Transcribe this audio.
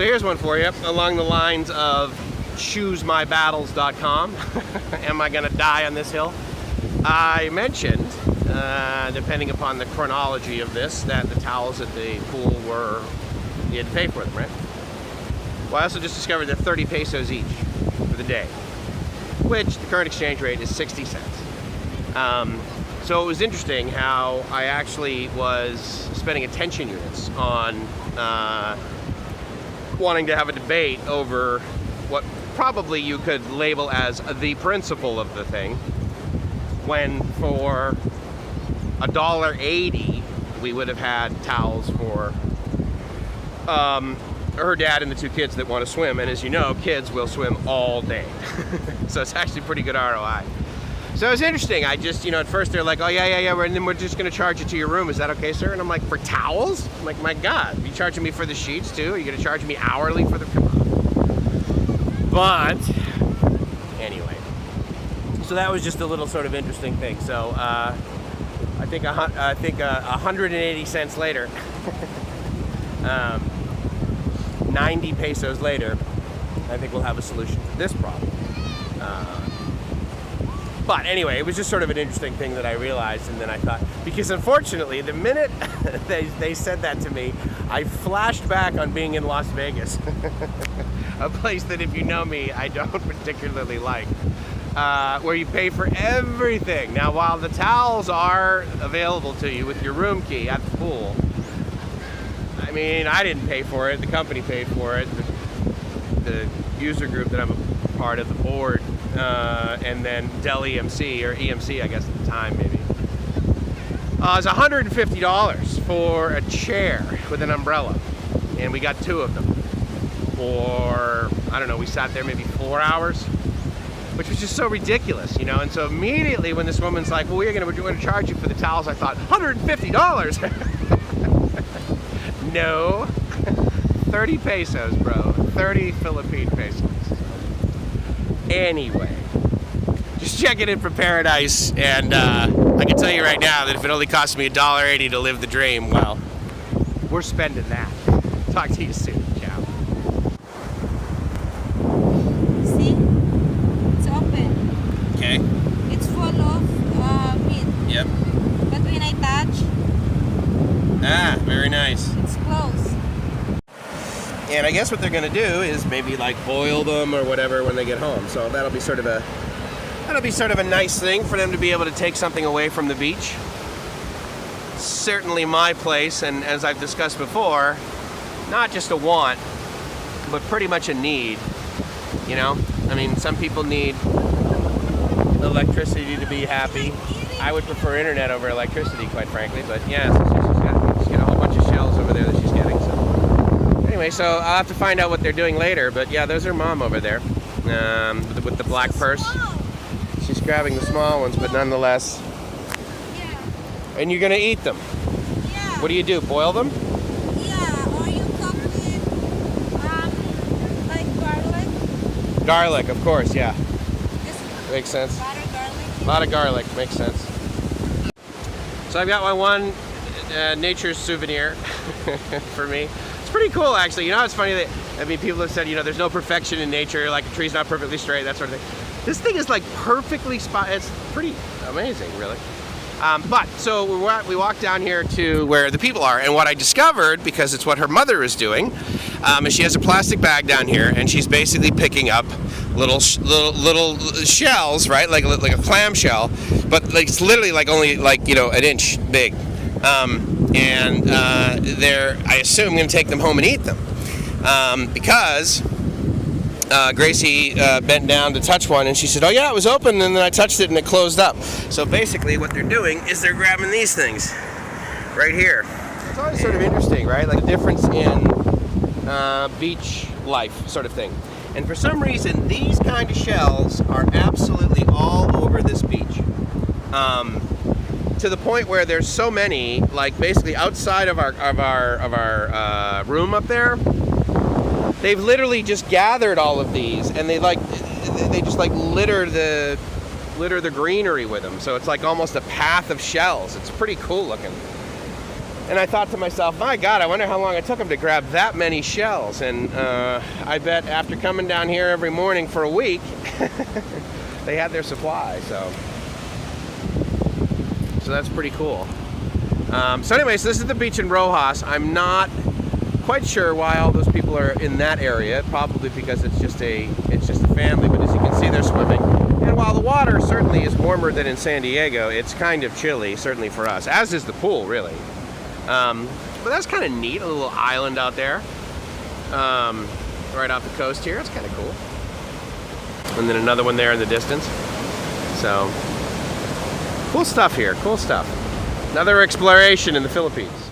So here's one for you, along the lines of choosemybattles.com. Am I gonna die on this hill? I mentioned, depending upon the chronology of this, that the towels at the pool were, you had to pay for them, right? Well, I also just discovered they're 30 pesos each for the day, which the current exchange rate is 60 cents. So it was interesting how I actually was spending attention units on wanting to have a debate over what probably you could label as the principle of the thing, when for $1.80 we would have had towels for her dad and the 2 kids that want to swim, and as you know, kids will swim all day. So it's actually pretty good ROI. So it was interesting. I just, at first they're like, oh yeah, and then we're just going to charge it to your room. Is that okay, sir? And I'm like, for towels? I'm like, my God, are you charging me for the sheets too? Are you going to charge me hourly for the, come on. But anyway, so that was just a little sort of interesting thing. So I think 180 cents later, 90 pesos later, I think we'll have a solution to this problem. But anyway, it was just sort of an interesting thing that I realized, and then I thought, because unfortunately, the minute they said that to me, I flashed back on being in Las Vegas, a place that, if you know me, I don't particularly like, where you pay for everything. Now, while the towels are available to you with your room key at the pool, I mean, I didn't pay for it, the company paid for it, the user group that I'm a part of, the board, and then Dell EMC, or EMC I guess at the time maybe. It was $150 for a chair with an umbrella, and we got 2 of them for, I don't know, we sat there maybe 4 hours, which was just so ridiculous, and so immediately when this woman's like, well, we're going to charge you for the towels, I thought, $150? No, 30 pesos, bro, 30 Philippine pesos. Anyway, just checking in for paradise, and I can tell you right now that if it only cost me $1.80 to live the dream, well, we're spending that. Talk to you soon. Ciao. See? It's open. Okay. It's full of meat. Yep. But when I touch, very nice. it's closed. And I guess what they're gonna do is maybe like boil them or whatever when they get home. So that'll be sort of a nice thing for them to be able to take something away from the beach. Certainly my place, and as I've discussed before, not just a want, but pretty much a need. I mean, some people need electricity to be happy. I would prefer internet over electricity, quite frankly, but yeah, so she's got a whole bunch of shells over there that she's getting. So anyway, so I'll have to find out what they're doing later, but yeah, there's her mom over there with the black purse. She's grabbing the small ones, but nonetheless. Yeah. And you're gonna eat them. Yeah. What do you do? Boil them? Yeah, or you cook with like garlic. Garlic, of course, yeah. Just Makes sense. butter, garlic. A lot of garlic, makes sense. So I've got my one nature souvenir for me. It's pretty cool, actually. It's funny that, people have said, there's no perfection in nature, like a tree's not perfectly straight, that sort of thing. This thing is like perfectly it's pretty amazing, really. But so we walked down here to where the people are, and what I discovered, because it's what her mother is doing, is she has a plastic bag down here, and she's basically picking up little shells, right, like a clam shell, but it's literally like only an inch big, and they're, I assume, going to take them home and eat them, because Gracie bent down to touch one, and she said, oh yeah, it was open, and then I touched it and it closed up. So basically what they're doing is they're grabbing these things right here. It's always sort of interesting, right? Like the difference in beach life sort of thing. And for some reason, these kind of shells are absolutely all over this beach. To the point where there's so many, like basically outside of our room up there, they've literally just gathered all of these, and they just litter the greenery with them. So it's like almost a path of shells. It's pretty cool looking. And I thought to myself, my God, I wonder how long it took them to grab that many shells. And I bet after coming down here every morning for a week, they had their supply. So that's pretty cool. So anyways, this is the beach in Rojas. I'm not quite sure why all those people are in that area. Probably because it's just a family. But as you can see, they're swimming. And while the water certainly is warmer than in San Diego, it's kind of chilly, certainly for us. As is the pool, really. But that's kind of neat. A little island out there, right off the coast here. It's kind of cool. And then another one there in the distance. So cool stuff here. Cool stuff. Another exploration in the Philippines.